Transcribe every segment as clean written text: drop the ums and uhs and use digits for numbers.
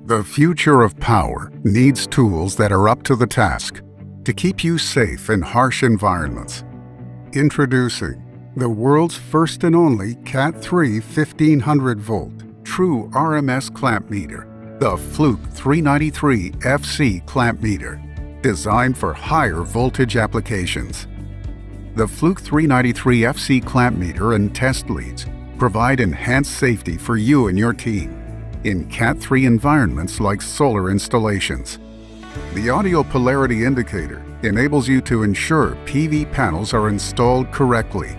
The future of power needs tools that are up to the task to keep you safe in harsh environments. Introducing the world's first and only Cat 3 1500-volt True-rms Clamp Meter, the Fluke 393 FC Clamp Meter, designed for higher voltage applications. The Fluke 393 FC Clamp Meter and test leads provide enhanced safety for you and your team in Cat 3 environments like solar installations. The audio polarity indicator enables you to ensure PV panels are installed correctly.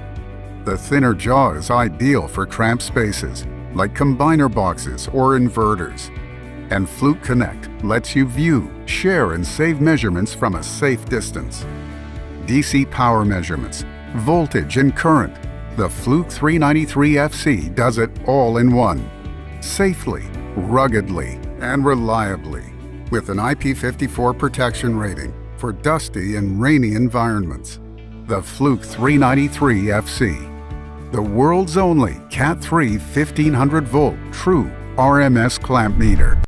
The thinner jaw is ideal for cramped spaces like combiner boxes or inverters. And Fluke Connect lets you view, share, and save measurements from a safe distance. DC power measurements, voltage and current. The Fluke 393 FC does it all in one. Safely, ruggedly, and reliably, with an IP54 protection rating for dusty and rainy environments. The Fluke 393 FC, the world's only Cat 3 1500-volt True-rms Clamp Meter.